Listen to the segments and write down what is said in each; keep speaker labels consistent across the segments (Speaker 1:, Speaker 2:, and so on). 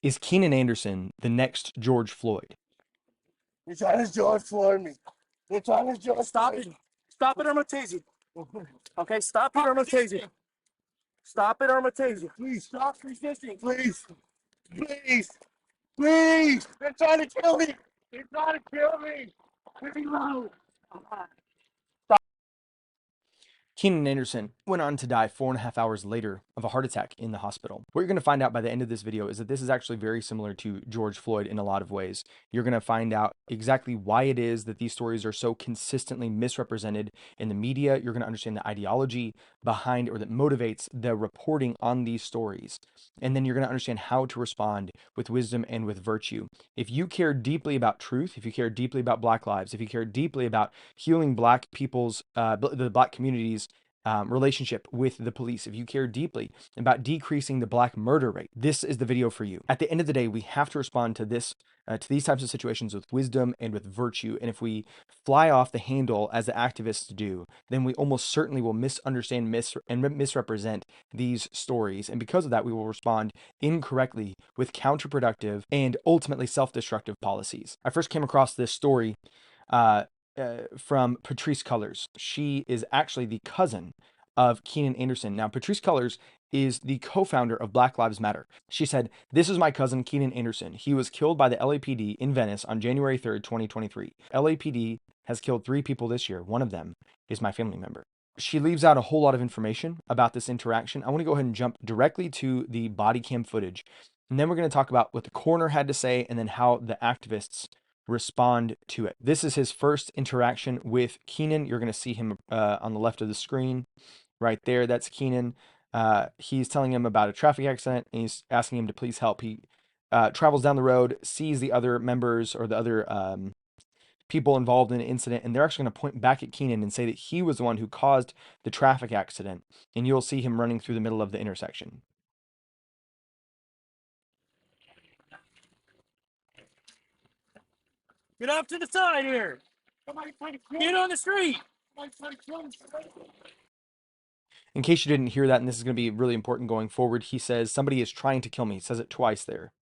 Speaker 1: Is Keenan Anderson the next George Floyd?
Speaker 2: You're trying to George Floyd me. You're trying to George.
Speaker 3: Stop it. Stop it or I'm gonna tase you. Okay, stop it or I'm gonna tase you. Stop it or I'm gonna tase you.
Speaker 2: Please
Speaker 3: Stop resisting.
Speaker 2: please, please, please. They're trying to kill me. They're trying to kill me. Leave me alone.
Speaker 1: Keenan Anderson went on to die 4.5 hours later of a heart attack in the hospital. What you're going to find out by the end of this video is that this is actually very similar to George Floyd in a lot of ways. You're going to find out exactly why it is that these stories are so consistently misrepresented in the media. You're going to understand the ideology behind or that motivates the reporting on these stories. And then you're going to understand how to respond with wisdom and with virtue. If you care deeply about truth, if you care deeply about Black lives, if you care deeply about healing Black people's, the Black communities, relationship with the police, if you care deeply about decreasing the Black murder rate, this is the video for you. At the end of the day, we have to respond to this, to these types of situations with wisdom and with virtue. And if we fly off the handle as the activists do, then we almost certainly will misunderstand and misrepresent these stories. And because of that, we will respond incorrectly with counterproductive and ultimately self-destructive policies. I first came across this story from Patrisse Cullors. She is actually the cousin of Keenan Anderson. Now, Patrisse Cullors is the co-founder of Black Lives Matter. She said, "This is my cousin, Keenan Anderson. He was killed by the LAPD in Venice on January 3rd, 2023. LAPD has killed 3 people this year. One of them is my family member." She leaves out a whole lot of information about this interaction. I want to go ahead and jump directly to the body cam footage. And then we're going to talk about what the coroner had to say and then how the activists respond to it. This is his first interaction with Keenan. You're going to see him on the left of the screen right there. That's Keenan. He's telling him about a traffic accident and he's asking him to please help. He travels down the road, sees the other members or the other people involved in the incident, and they're actually going to point back at Keenan and say that he was the one who caused the traffic accident. And you'll see him running through the middle of the intersection.
Speaker 3: Get off to the side here. Get on the street.
Speaker 1: In case you didn't hear that, and this is going to be really important going forward, he says, "Somebody is trying to kill me." He says it twice there.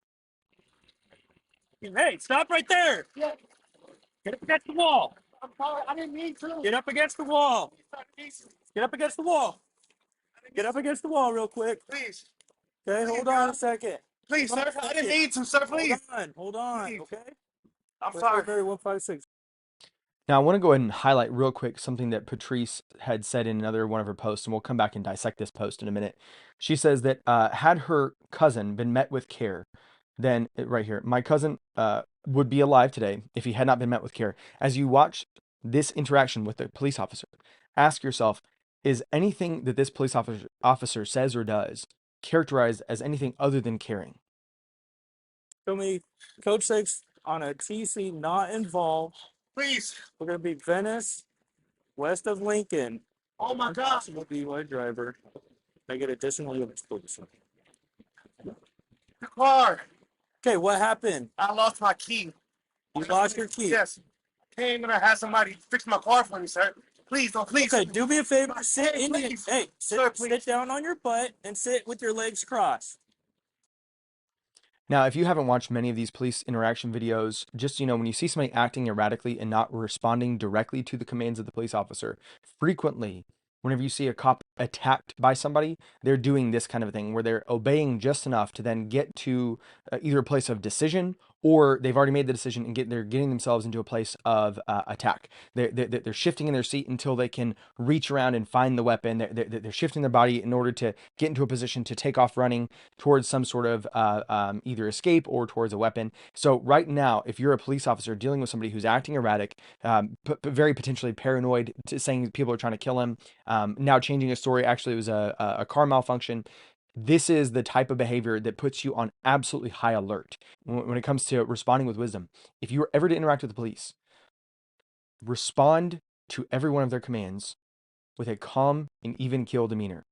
Speaker 3: Hey, stop right there. Get up against the wall.
Speaker 2: I'm sorry. I didn't mean to.
Speaker 3: Get up against the wall. Get up against the wall. Get up against the wall real quick.
Speaker 2: Please.
Speaker 3: Okay, hold on a second.
Speaker 2: Please, sir. I didn't mean to, sir. Please.
Speaker 3: Hold on.
Speaker 2: Please.
Speaker 3: Okay.
Speaker 2: I'm sorry.
Speaker 3: 156.
Speaker 1: Now, I want to go ahead and highlight real quick something that Patrisse had said in another one of her posts, and we'll come back and dissect this post in a minute. She says that had her cousin been met with care, then, right here, my cousin would be alive today if he had not been met with care. As you watch this interaction with the police officer, ask yourself, is anything that this police officer says or does characterized as anything other than caring?
Speaker 3: Show me Code 6 on a TC not involved.
Speaker 2: Please.
Speaker 3: We're going to be Venice, west of Lincoln.
Speaker 2: Oh my God.
Speaker 3: Possible DUI driver. Make it additional units, please.
Speaker 2: The car.
Speaker 3: Okay, what happened?
Speaker 2: I lost my key.
Speaker 3: You lost your key.
Speaker 2: Yes. Came and I had somebody fix my car for me, sir. Please, don't, please.
Speaker 3: Okay, do me a favor. Sit
Speaker 2: Hey,
Speaker 3: in the,
Speaker 2: please.
Speaker 3: hey,
Speaker 2: Sir,
Speaker 3: sit down on your butt and sit with your legs crossed.
Speaker 1: Now, if you haven't watched many of these police interaction videos, just, when you see somebody acting erratically and not responding directly to the commands of the police officer, frequently, whenever you see a cop attacked by somebody, they're doing this kind of thing where they're obeying just enough to then get to either a place of decision or they've already made the decision and they're getting themselves into a place of attack. They're shifting in their seat until they can reach around and find the weapon. They're shifting their body in order to get into a position to take off running towards some sort of either escape or towards a weapon. So right now, if you're a police officer dealing with somebody who's acting erratic, very potentially paranoid, saying people are trying to kill him, now changing a story, actually it was a car malfunction. This is the type of behavior that puts you on absolutely high alert when it comes to responding with wisdom. If you were ever to interact with the police, respond to every one of their commands with a calm and even keel demeanor.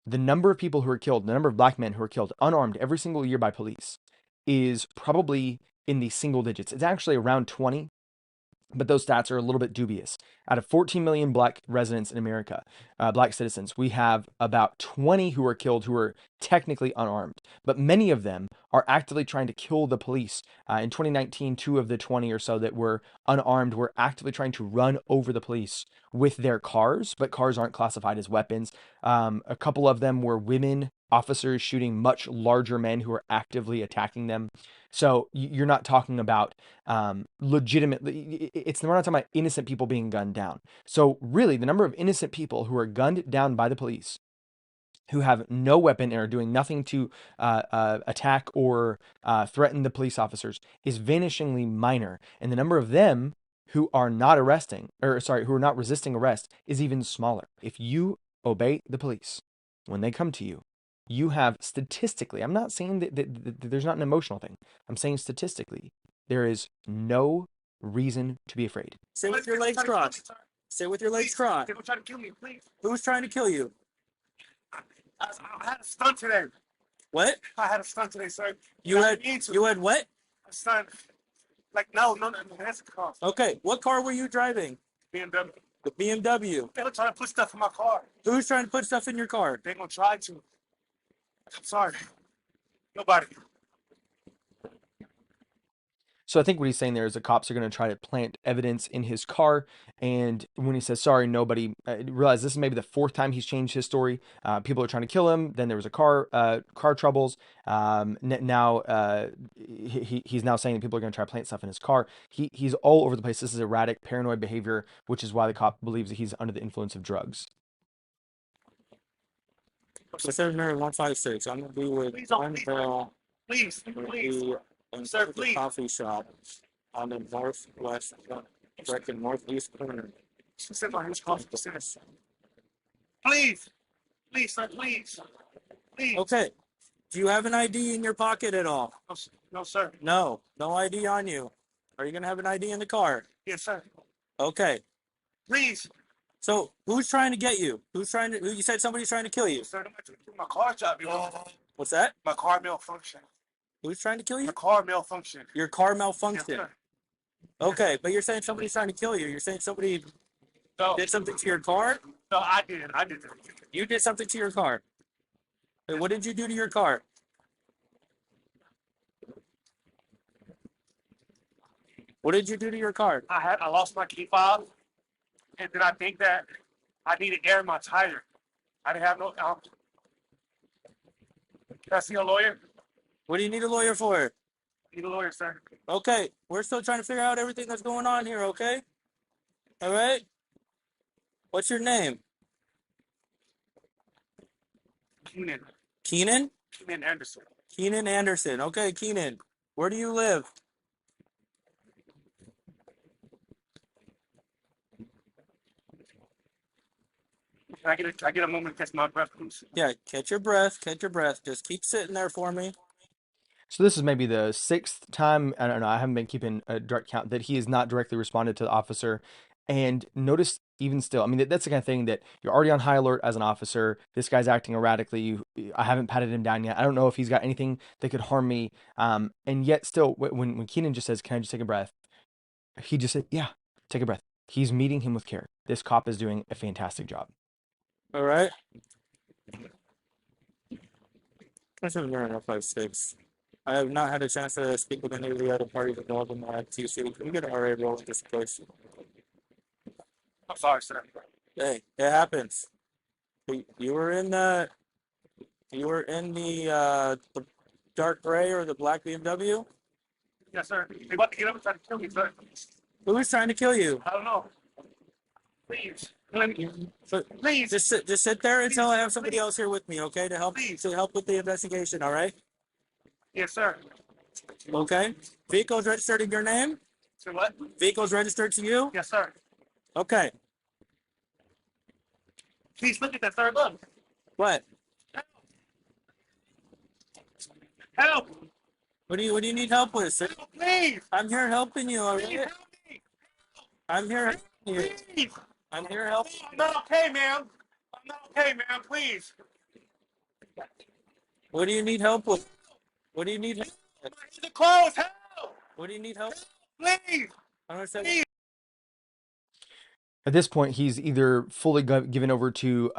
Speaker 1: The number of people who are killed, the number of Black men who are killed unarmed every single year by police is probably in the single digits. It's actually around 20. but those stats are a little bit dubious. Out of 14 million black residents in America, black citizens, we have about 20 who are killed who are technically unarmed, but many of them are actively trying to kill the police. In 2019, 2 of the 20 or so that were unarmed were actively trying to run over the police with their cars, but cars aren't classified as weapons. A couple of them were women officers shooting much larger men who are actively attacking them. So you're not talking about legitimately, we're not talking about innocent people being gunned down. So really, the number of innocent people who are gunned down by the police, who have no weapon and are doing nothing to attack or threaten the police officers, is vanishingly minor, and the number of them who are not who are not resisting arrest is even smaller. If you obey the police when they come to you, you have statistically, I'm not saying that there's not an emotional thing. I'm saying statistically, there is no reason to be afraid.
Speaker 3: Sit with your legs crossed. Sit with your legs crossed.
Speaker 2: They were trying to kill me, please.
Speaker 3: Who's trying to kill you?
Speaker 2: I had a stunt today.
Speaker 3: What?
Speaker 2: I had a stunt today, sir.
Speaker 3: You had what?
Speaker 2: A stunt. Like, no, that's a car.
Speaker 3: Okay, what car were you driving?
Speaker 2: BMW.
Speaker 3: The BMW.
Speaker 2: They were trying to put stuff in my car.
Speaker 3: Who's trying to put stuff in your car?
Speaker 2: They gonna try to. I'm sorry. Nobody.
Speaker 1: So I think what he's saying there is the cops are going to try to plant evidence in his car. And when he says, sorry, nobody, realize this is maybe the 4th time he's changed his story. People are trying to kill him. Then there was a car troubles. Now he's now saying that people are going to try to plant stuff in his car. He's all over the place. This is erratic, paranoid behavior, which is why the cop believes that he's under the influence of drugs.
Speaker 3: So 156. I'm going to be with
Speaker 2: Please. Sir,
Speaker 3: the
Speaker 2: please.
Speaker 3: coffee shop on the northwest, direction northeast corner.
Speaker 2: Please, sir, please.
Speaker 3: Okay. Do you have an ID in your pocket at all?
Speaker 2: No, sir.
Speaker 3: No ID on you. Are you going to have an ID in the car?
Speaker 2: Yes, sir.
Speaker 3: Okay.
Speaker 2: Please.
Speaker 3: So who's trying to get you? You said somebody's trying to kill you?
Speaker 2: Sir, my car job.
Speaker 3: What's that?
Speaker 2: My car malfunction.
Speaker 3: Who's trying to kill you?
Speaker 2: My car malfunction.
Speaker 3: Your car malfunctioned.
Speaker 2: Yes, sir.
Speaker 3: Okay, but you're saying somebody's trying to kill you. You're saying somebody did something to your car?
Speaker 2: No, I did.
Speaker 3: You did something to your car. Wait, what did you do to your car? What did you do to your car?
Speaker 2: I lost my key fob, and then I think that I needed air in my tire. I didn't have no. Can I see a lawyer?
Speaker 3: What do you need a lawyer for?
Speaker 2: Need a lawyer, sir.
Speaker 3: Okay, we're still trying to figure out everything that's going on here, okay? All right? What's your name?
Speaker 2: Keenan.
Speaker 3: Keenan?
Speaker 2: Keenan Anderson.
Speaker 3: Keenan Anderson. Okay, Keenan. Where do you live?
Speaker 2: Can I get a moment to catch my breath, please?
Speaker 3: Yeah, catch your breath. Just keep sitting there for me.
Speaker 1: So this is maybe the 6th time, I don't know, I haven't been keeping a direct count, that he has not directly responded to the officer. And notice, even still, I mean, that's the kind of thing that you're already on high alert as an officer. This guy's acting erratically. I haven't patted him down yet. I don't know if he's got anything that could harm me. And yet still, when Keenan just says, can I just take a breath? He just said, yeah, take a breath. He's meeting him with care. This cop is doing a fantastic job.
Speaker 3: All right. That's a 956. I have not had a chance to speak with any of the other parties involved in the TC. Can we get an RA roll with this case?
Speaker 2: I'm sorry, sir.
Speaker 3: Hey, it happens. You were in the the dark gray or the black BMW?
Speaker 2: Yes, sir. They about to get up and try to kill me, sir.
Speaker 3: Who's trying to kill you?
Speaker 2: I don't know. Please. Please.
Speaker 3: Just sit there until I have somebody else here with me, okay? To help with the investigation, all right?
Speaker 2: Yes, sir.
Speaker 3: Okay. Vehicle's registered in your name?
Speaker 2: Sir, what?
Speaker 3: Vehicle's registered to you?
Speaker 2: Yes, sir.
Speaker 3: Okay.
Speaker 2: Please look at that, sir. Look.
Speaker 3: What?
Speaker 2: Help!
Speaker 3: What do you need help with, sir?
Speaker 2: Help, please!
Speaker 3: I'm here helping you, all
Speaker 2: Please
Speaker 3: right?
Speaker 2: help me!
Speaker 3: I'm here helping you.
Speaker 2: Please!
Speaker 3: I'm here helping.
Speaker 2: I'm not okay, ma'am. I'm not okay, ma'am. Please.
Speaker 3: What do you need help with? What do you need help with?
Speaker 2: My hands are closed. Help!
Speaker 3: What do you need help?
Speaker 2: Please!
Speaker 3: I don't understand.
Speaker 2: Please.
Speaker 1: At this point, he's either fully given over to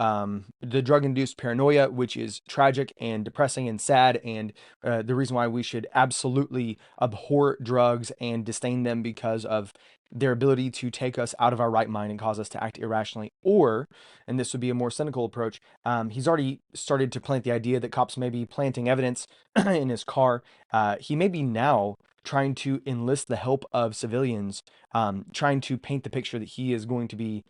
Speaker 1: the drug-induced paranoia, which is tragic and depressing and sad, and the reason why we should absolutely abhor drugs and disdain them because of their ability to take us out of our right mind and cause us to act irrationally. Or, and this would be a more cynical approach, he's already started to plant the idea that cops may be planting evidence in his car. He may be now trying to enlist the help of civilians, trying to paint the picture that he is going to be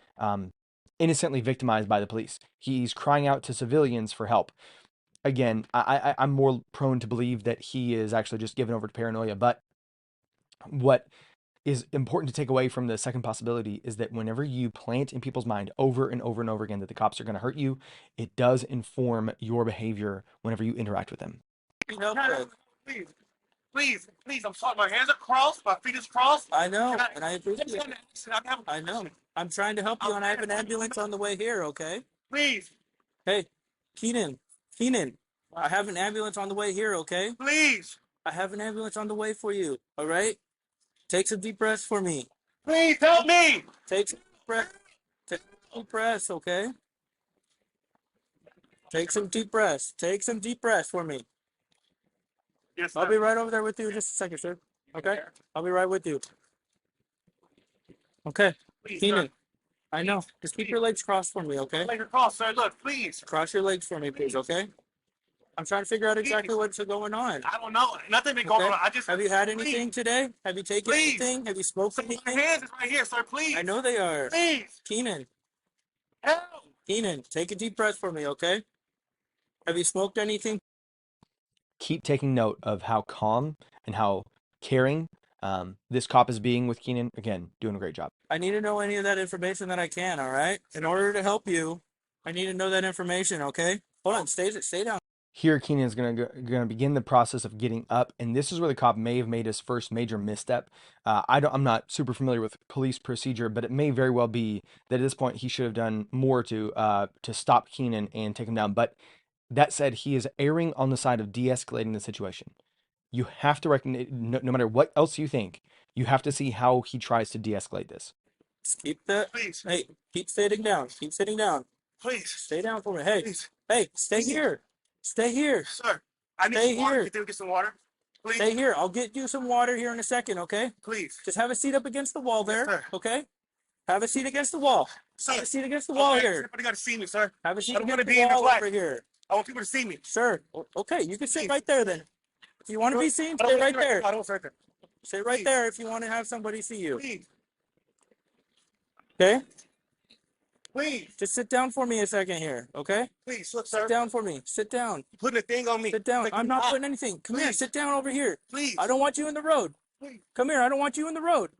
Speaker 1: innocently victimized by the police. He's crying out to civilians for help. Again, I'm more prone to believe that he is actually just given over to paranoia. But what is important to take away from the second possibility is that whenever you plant in people's mind over and over and over again that the cops are going to hurt you, it does inform your behavior whenever you interact with them.
Speaker 2: Please, please, I'm sorry. My hands are crossed, my feet is crossed.
Speaker 3: I know, and I appreciate it. I know. I'm trying to help you, and I have an ambulance on the way here, okay?
Speaker 2: Please.
Speaker 3: Hey, Keenan, I have an ambulance on the way here, okay?
Speaker 2: Please.
Speaker 3: I have an ambulance on the way for you, all right? Take some deep breaths for me.
Speaker 2: Please help me.
Speaker 3: Take some deep breaths. Take some deep breaths, okay? Take some deep breaths. Take some deep breaths for me.
Speaker 2: Yes,
Speaker 3: I'll be right over there with you in just a second, sir. Okay? I'll be right with you. Okay.
Speaker 2: Please,
Speaker 3: Keenan,
Speaker 2: sir.
Speaker 3: I know. Just keep your legs crossed for me, okay?
Speaker 2: Legs are crossed, sir. Look, please.
Speaker 3: Cross your legs for me, please, okay? I'm trying to figure out exactly what's going on.
Speaker 2: I don't know. Nothing been going
Speaker 3: Okay.
Speaker 2: on. I just.
Speaker 3: Have you had anything today? Have you taken
Speaker 2: Please.
Speaker 3: anything? Have you smoked
Speaker 2: My
Speaker 3: anything?
Speaker 2: hands is right here, sir. Please.
Speaker 3: I know they are.
Speaker 2: Please.
Speaker 3: Keenan,
Speaker 2: Help.
Speaker 3: take a deep breath for me, okay? Have you smoked anything?
Speaker 1: Keep taking note of how calm and how caring this cop is being with Keenan. Again, doing a great job.
Speaker 3: I need to know any of that information that I can, all right? In order to help you, I need to know that information, okay? Hold on, stay down.
Speaker 1: Here, Keenan is going to begin the process of getting up, and this is where the cop may have made his first major misstep. I'm not super familiar with police procedure, but it may very well be that at this point he should have done more to stop Keenan and take him down. But that said, he is erring on the side of de-escalating the situation. You have to recognize, no matter what else you think, you have to see how he tries to de-escalate this.
Speaker 3: Just keep that.
Speaker 2: Please.
Speaker 3: Hey, keep sitting down. Keep sitting down.
Speaker 2: Please.
Speaker 3: Stay down for me. Hey,
Speaker 2: Please.
Speaker 3: stay here. Stay here.
Speaker 2: Sir, I need
Speaker 3: Stay
Speaker 2: some water.
Speaker 3: here.
Speaker 2: Can you get some water? Please.
Speaker 3: Stay here. I'll get you some water here in a second, okay?
Speaker 2: Please.
Speaker 3: Just have a seat up against the wall there,
Speaker 2: sir.
Speaker 3: okay? Have a seat against the wall.
Speaker 2: Sir.
Speaker 3: Have a seat against the wall
Speaker 2: Okay,
Speaker 3: here.
Speaker 2: everybody got to see me, sir.
Speaker 3: Have a seat
Speaker 2: I don't
Speaker 3: against
Speaker 2: wanna
Speaker 3: the
Speaker 2: be in the
Speaker 3: wall
Speaker 2: black.
Speaker 3: over here.
Speaker 2: I want people to see me.
Speaker 3: Sir, okay, you can sit
Speaker 2: Please.
Speaker 3: right there then. If you want to be seen,
Speaker 2: I don't
Speaker 3: stay
Speaker 2: wanna
Speaker 3: right
Speaker 2: sit
Speaker 3: there.
Speaker 2: I don't want to sit right there.
Speaker 3: Stay right
Speaker 2: Please.
Speaker 3: there if you want to have somebody see you.
Speaker 2: Please.
Speaker 3: Okay?
Speaker 2: Please.
Speaker 3: Just sit down for me a second here, okay?
Speaker 2: Please. Look, sir.
Speaker 3: Sit down for me. Sit down.
Speaker 2: You're putting a thing on me.
Speaker 3: Sit down.
Speaker 2: Making
Speaker 3: I'm
Speaker 2: me
Speaker 3: not
Speaker 2: hot.
Speaker 3: putting anything. Come here.
Speaker 2: Please.
Speaker 3: Sit down over here.
Speaker 2: Please.
Speaker 3: I don't want you in the road.
Speaker 2: Please.
Speaker 3: Come here. I don't want you in the road.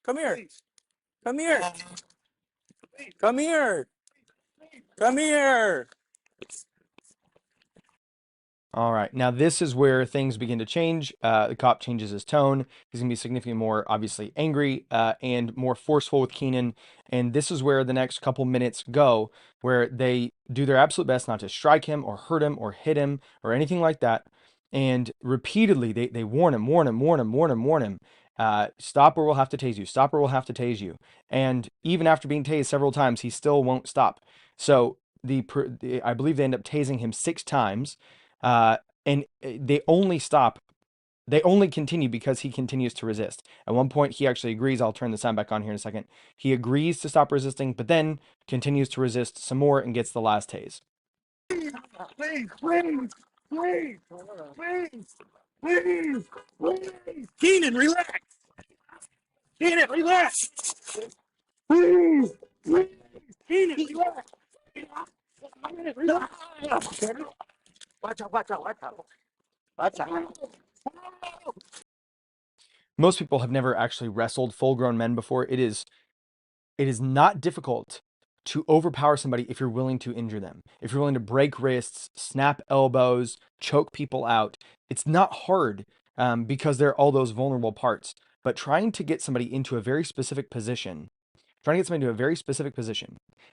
Speaker 3: Come here.
Speaker 2: Please.
Speaker 3: Come here.
Speaker 2: Please.
Speaker 3: Come here. Come here.
Speaker 1: All right, now this is where things begin to change. The cop changes his tone. He's going to be significantly more, obviously, angry and more forceful with Keenan. And this is where the next couple minutes go, where they do their absolute best not to strike him or hurt him or hit him or anything like that. And repeatedly, they warn him. Stop or we'll have to tase you. Stop or we'll have to tase you. And even after being tased several times, he still won't stop. So I believe they end up tasing him 6 times. And they only stop. They only continue because he continues to resist. At one point, he actually agrees. I'll turn the sound back on here in a second. He agrees to stop resisting, but then continues to resist some more and gets the last tase.
Speaker 2: Please. Please. Please. Please. Please. Please.
Speaker 3: Keenan, relax.
Speaker 2: Keenan, relax. Please. Please.
Speaker 3: Keenan,
Speaker 2: Relax. Relax. Watch out. Watch out. Watch out. Watch out.
Speaker 1: Most people have never actually wrestled full-grown men before. It is not difficult to overpower somebody if you're willing to injure them. If you're willing to break wrists, snap elbows, choke people out. It's not hard because they're all those vulnerable parts. But trying to get somebody into a very specific position,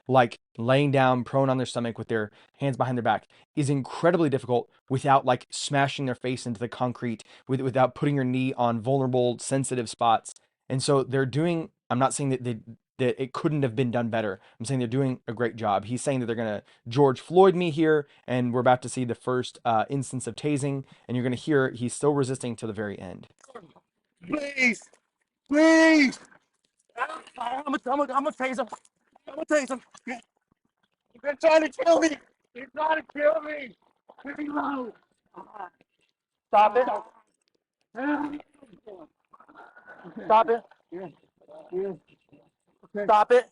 Speaker 1: like laying down prone on their stomach with their hands behind their back, is incredibly difficult without like smashing their face into the concrete, without putting your knee on vulnerable, sensitive spots. And so they're doing, I'm not saying that that it couldn't have been done better. I'm saying they're doing a great job. He's saying that they're going to George Floyd me here, and we're about to see the first instance of tasing, and you're going to hear he's still resisting to the very end.
Speaker 2: Please, please. I'm gonna tase him. I'm gonna tase him. They're trying to kill me. They're trying to kill me. Let me low. Stop it. Stop it. Stop it.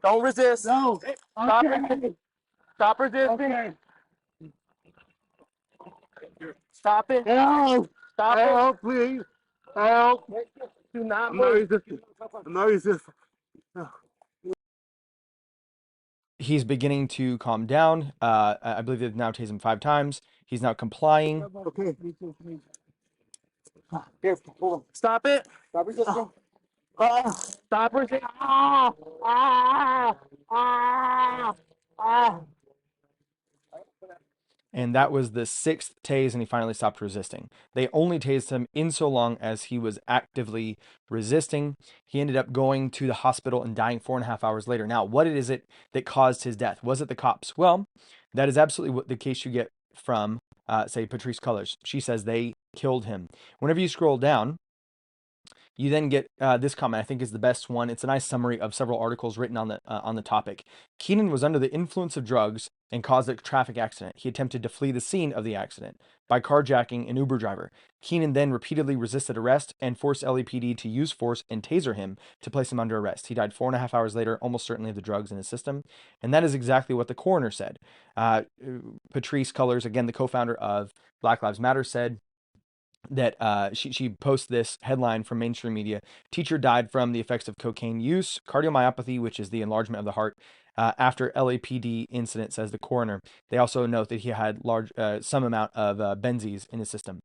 Speaker 2: Don't resist. No. Stop it. Stop resisting. Stop it. Help. Stop it. Help, please. Help. Do not move. I'm not resisting.
Speaker 1: He's beginning to calm down. I believe they've now tased him 5 times. He's now complying.
Speaker 2: Okay. Here, hold on. Stop it. Stop resisting. Stop resisting.
Speaker 1: And that was the 6th tase, and he finally stopped resisting. They only tased him in so long as he was actively resisting. He ended up going to the hospital and dying 4.5 hours later. Now, what is it that caused his death? Was it the cops? Well, that is absolutely what the case you get from, say, Patrisse Cullors. She says they killed him. Whenever you scroll down, you then get this comment, I think is the best one. It's a nice summary of several articles written on the topic. Keenan was under the influence of drugs and caused a traffic accident. He attempted to flee the scene of the accident by carjacking an Uber driver. Keenan then repeatedly resisted arrest and forced LAPD to use force and taser him to place him under arrest. He died 4.5 hours later, almost certainly of the drugs in his system. And that is exactly what the coroner said. Patrisse Cullors, again, the co-founder of Black Lives Matter, said that she posts this headline from mainstream media. Teacher died from the effects of cocaine use, cardiomyopathy, which is the enlargement of the heart, after LAPD incident, says the coroner. They also note that he had some amount of benzees in his system.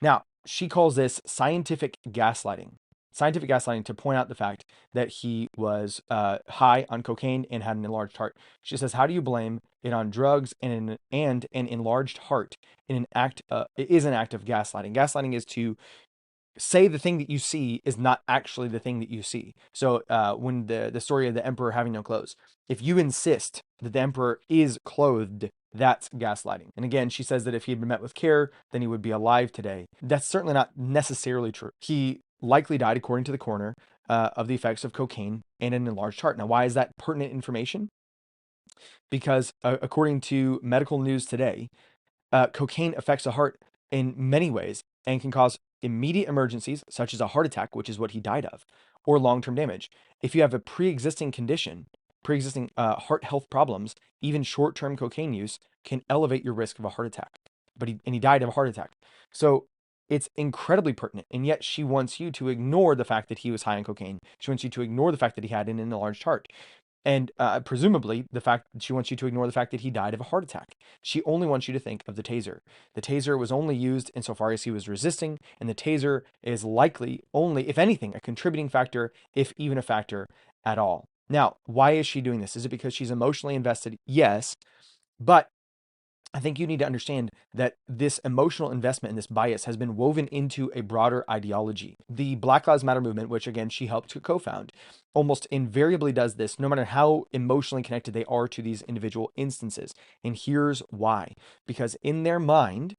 Speaker 1: Now, she calls this scientific gaslighting. Scientific gaslighting to point out the fact that he was high on cocaine and had an enlarged heart. She says, how do you blame it on drugs and an enlarged heart in an act? It is an act of gaslighting. Gaslighting is to say the thing that you see is not actually the thing that you see. So when the story of the emperor having no clothes, if you insist that the emperor is clothed, that's gaslighting. And again, she says that if he had been met with care, then he would be alive today. That's certainly not necessarily true. He likely died, according to the coroner, of the effects of cocaine and an enlarged heart. Now, why is that pertinent information? Because according to Medical News Today, cocaine affects the heart in many ways and can cause immediate emergencies, such as a heart attack, which is what he died of, or long-term damage. If you have a pre-existing condition, heart health problems, even short-term cocaine use can elevate your risk of a heart attack. But he died of a heart attack. So it's incredibly pertinent, and yet she wants you to ignore the fact that he was high on cocaine. She wants you to ignore the fact that he had an enlarged heart. And presumably, she wants you to ignore the fact that he died of a heart attack. She only wants you to think of the taser. The taser was only used insofar as he was resisting, and the taser is likely only, if anything, a contributing factor, if even a factor at all. Now, why is she doing this? Is it because she's emotionally invested? Yes, but I think you need to understand that this emotional investment and this bias has been woven into a broader ideology. The Black Lives Matter movement, which again she helped to co-found, almost invariably does this no matter how emotionally connected they are to these individual instances. And here's why. Because in their mind,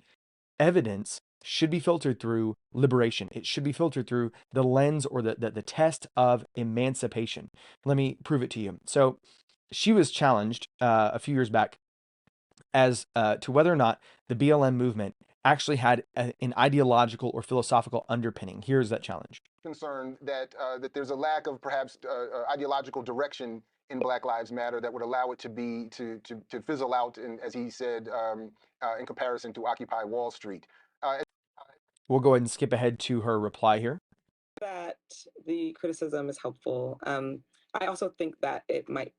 Speaker 1: evidence should be filtered through liberation. It should be filtered through the lens or the test of emancipation. Let me prove it to you. So she was challenged a few years back as to whether or not the BLM movement actually had an ideological or philosophical underpinning. Here's that challenge.
Speaker 4: Concerned that that there's a lack of perhaps ideological direction in Black Lives Matter that would allow it to fizzle out, and as he said, in comparison to Occupy Wall Street.
Speaker 1: We'll go ahead and skip ahead to her reply here.
Speaker 5: That the criticism is helpful. I also think that it might.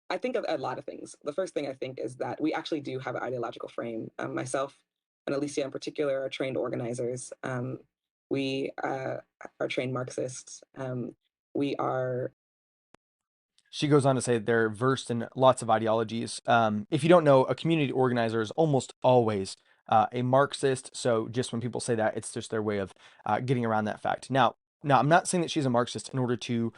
Speaker 5: I think of a lot of things. The first thing I think is that we actually do have an ideological frame. Myself and Alicia in particular are trained organizers. We are trained Marxists. We are.
Speaker 1: She goes on to say that they're versed in lots of ideologies. If you don't know, a community organizer is almost always a Marxist. So just when people say that, it's just their way of getting around that fact. Now, I'm not saying that she's a Marxist in order to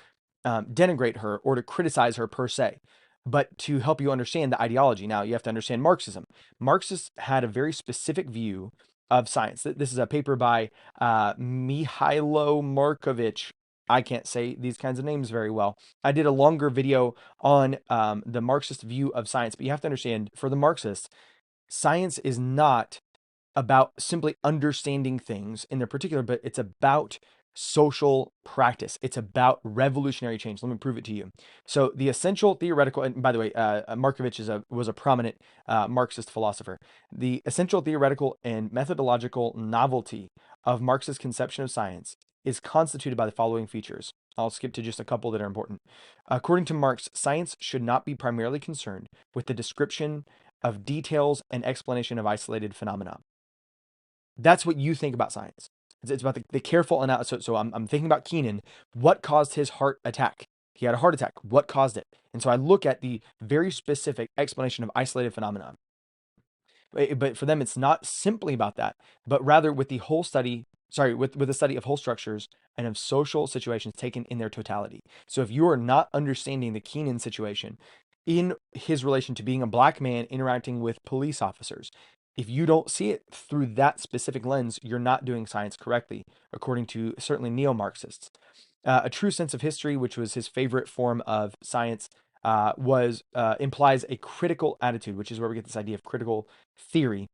Speaker 1: denigrate her or to criticize her per se, but to help you understand the ideology. Now, you have to understand Marxism. Marxists had a very specific view of science. This is a paper by Mihailo Markovich. I can't say these kinds of names very well. I did a longer video on the Marxist view of science, but you have to understand, for the Marxists, science is not about simply understanding things in their particular, but it's about social practice. It's about revolutionary change. Let me prove it to you. So the essential theoretical, and by the way, Markovich was a prominent Marxist philosopher. The essential theoretical and methodological novelty of Marx's conception of science is constituted by the following features. I'll skip to just a couple that are important. According to Marx, science should not be primarily concerned with the description of details and explanation of isolated phenomena. That's what you think about science. It's about the careful analysis. So I'm thinking about Keenan. What caused his heart attack? He had a heart attack. What caused it? And so I look at the very specific explanation of isolated phenomena. But for them, it's not simply about that, but rather with the whole study, with the study of whole structures and of social situations taken in their totality. So if you are not understanding the Keenan situation in his relation to being a black man interacting with police officers, if you don't see it through that specific lens, you're not doing science correctly, according to certainly neo-Marxists. A true sense of history, which was his favorite form of science, implies a critical attitude, which is where we get this idea of critical theory,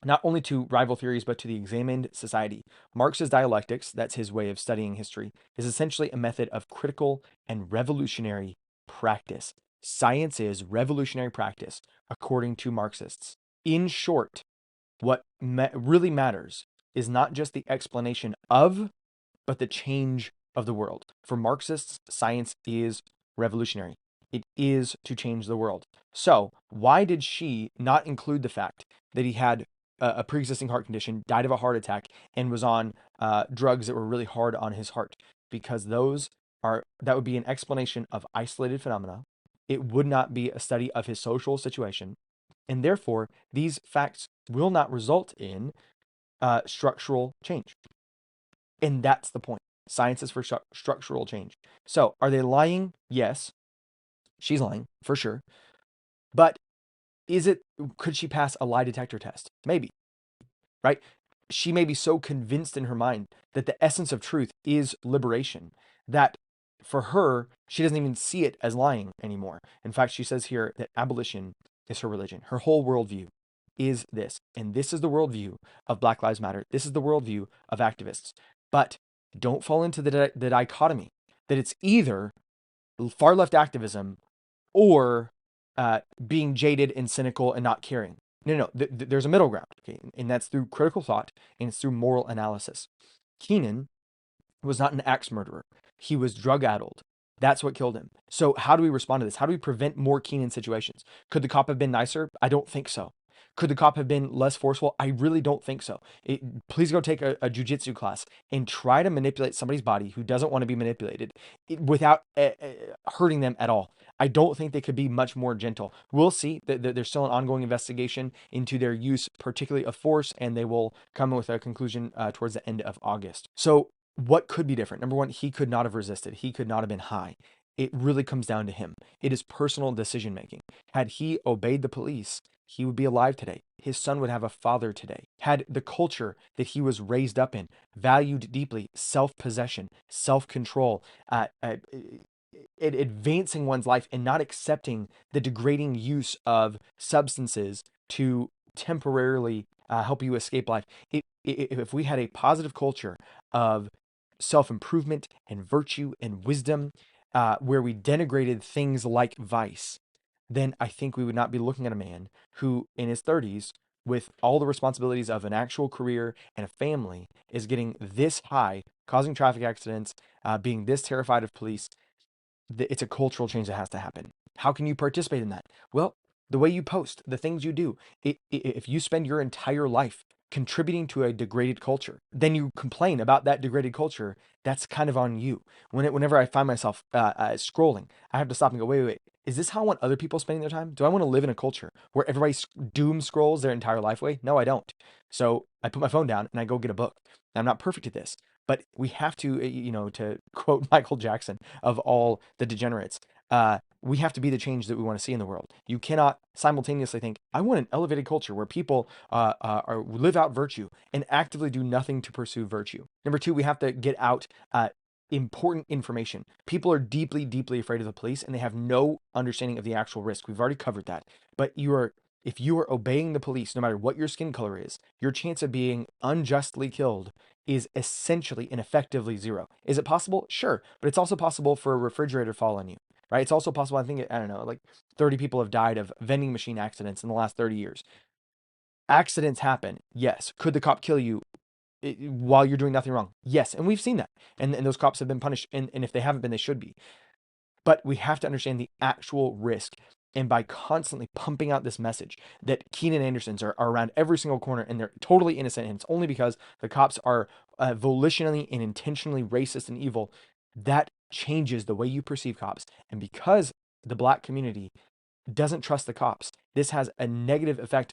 Speaker 1: not only to rival theories, but to the examined society. Marx's dialectics, that's his way of studying history, is essentially a method of critical and revolutionary practice. Science is revolutionary practice, according to Marxists. In short, what really matters is not just the explanation of, but the change of the world. For Marxists, science is revolutionary. It is to change the world. So why did she not include the fact that he had a pre-existing heart condition, died of a heart attack, and was on drugs that were really hard on his heart? Because that would be an explanation of isolated phenomena. It would not be a study of his social situation. And therefore, these facts will not result in structural change. And that's the point. Science is for structural change. So are they lying? Yes. She's lying, for sure. But could she pass a lie detector test? Maybe, right? She may be so convinced in her mind that the essence of truth is liberation that for her, she doesn't even see it as lying anymore. In fact, she says here that abolition is her religion. Her whole worldview is this. And this is the worldview of Black Lives Matter. This is the worldview of activists. But don't fall into the dichotomy that it's either far left activism or being jaded and cynical and not caring. No. There's a middle ground, okay? And that's through critical thought and it's through moral analysis. Keenan was not an axe murderer. He was drug-addled. That's what killed him. So how do we respond to this? How do we prevent more Keenan situations? Could the cop have been nicer? I don't think so. Could the cop have been less forceful? I really don't think so. Please go take a jiu-jitsu class and try to manipulate somebody's body who doesn't want to be manipulated without hurting them at all. I don't think they could be much more gentle. We'll see. There's still an ongoing investigation into their use, particularly of force, and they will come with a conclusion towards the end of August. So what could be different? Number one, he could not have resisted. He could not have been high. It really comes down to him. It is personal decision making. Had he obeyed the police, he would be alive today. His son would have a father today. Had the culture that he was raised up in valued deeply self-possession, self-control, advancing one's life and not accepting the degrading use of substances to temporarily help you escape life. If we had a positive culture of self-improvement and virtue and wisdom, where we denigrated things like vice, then I think we would not be looking at a man who in his 30s, with all the responsibilities of an actual career and a family, is getting this high, causing traffic accidents, being this terrified of police. It's a cultural change that has to happen. How can you participate in that? Well, the way you post, the things you do. If you spend your entire life contributing to a degraded culture, then you complain about that degraded culture, that's kind of on you. Whenever I find myself scrolling, I have to stop and go, wait. Is this how I want other people spending their time? Do I want to live in a culture where everybody doom scrolls their entire life away? No, I don't. So I put my phone down and I go get a book. I'm not perfect at this, but we have to, to quote Michael Jackson of all the degenerates, we have to be the change that we want to see in the world. You cannot simultaneously think, I want an elevated culture where people live out virtue and actively do nothing to pursue virtue. Number two, we have to get out important information. People are deeply, deeply afraid of the police and they have no understanding of the actual risk. We've already covered that. But if you are obeying the police, no matter what your skin color is, your chance of being unjustly killed is essentially and effectively zero. Is it possible? Sure. But it's also possible for a refrigerator to fall on you, right? It's also possible, I think, I don't know, like 30 people have died of vending machine accidents in the last 30 years. Accidents happen. Yes. Could the cop kill you while you're doing nothing wrong? Yes. And we've seen that. And those cops have been punished. And if they haven't been, they should be. But we have to understand the actual risk. And by constantly pumping out this message that Keenan Andersons are around every single corner and they're totally innocent, and it's only because the cops are volitionally and intentionally racist and evil, that changes the way you perceive cops. And because the Black community doesn't trust the cops, this has a negative effect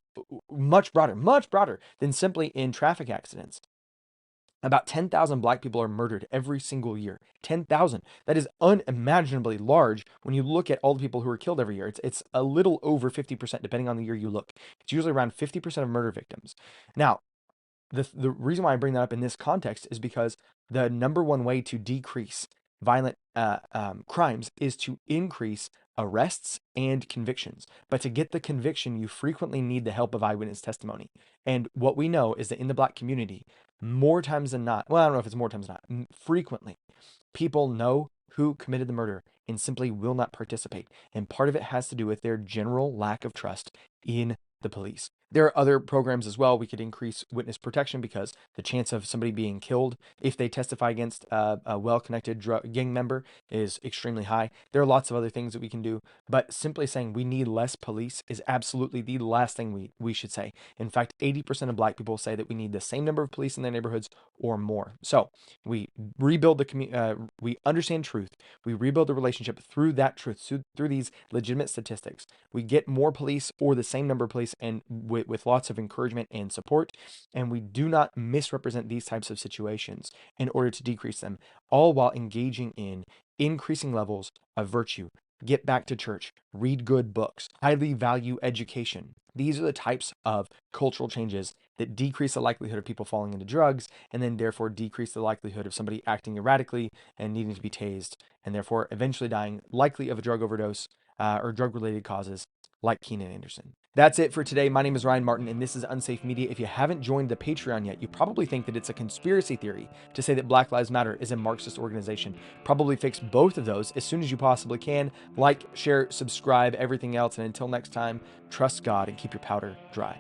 Speaker 1: much broader than simply in traffic accidents. About 10,000 Black people are murdered every single year. 10,000. That is unimaginably large when you look at all the people who are killed every year. It's a little over 50%, depending on the year you look. It's usually around 50% of murder victims. Now, the reason why I bring that up in this context is because the number one way to decrease violent crimes is to increase arrests and convictions. But to get the conviction, you frequently need the help of eyewitness testimony. And what we know is that in the Black community, more times than not, well, I don't know if it's more times than not, frequently, people know who committed the murder and simply will not participate. And part of it has to do with their general lack of trust in the police. There are other programs as well. We could increase witness protection because the chance of somebody being killed if they testify against a well-connected gang member is extremely high. There are lots of other things that we can do, but simply saying we need less police is absolutely the last thing we should say. In fact, 80% of Black people say that we need the same number of police in their neighborhoods or more. So we rebuild the community, we understand truth, we rebuild the relationship through that truth, through these legitimate statistics. We get more police or the same number of police, and with lots of encouragement and support, and we do not misrepresent these types of situations in order to decrease them, all while engaging in increasing levels of virtue. Get back to church, read good books, highly value education. These are the types of cultural changes that decrease the likelihood of people falling into drugs, and then therefore decrease the likelihood of somebody acting erratically and needing to be tased, and therefore eventually dying, likely of a drug overdose or drug-related causes like Keenan Anderson. That's it for today. My name is Ryan Martin, and this is Unsafe Media. If you haven't joined the Patreon yet, you probably think that it's a conspiracy theory to say that Black Lives Matter is a Marxist organization. Probably fix both of those as soon as you possibly can. Like, share, subscribe, everything else. And until next time, trust God and keep your powder dry.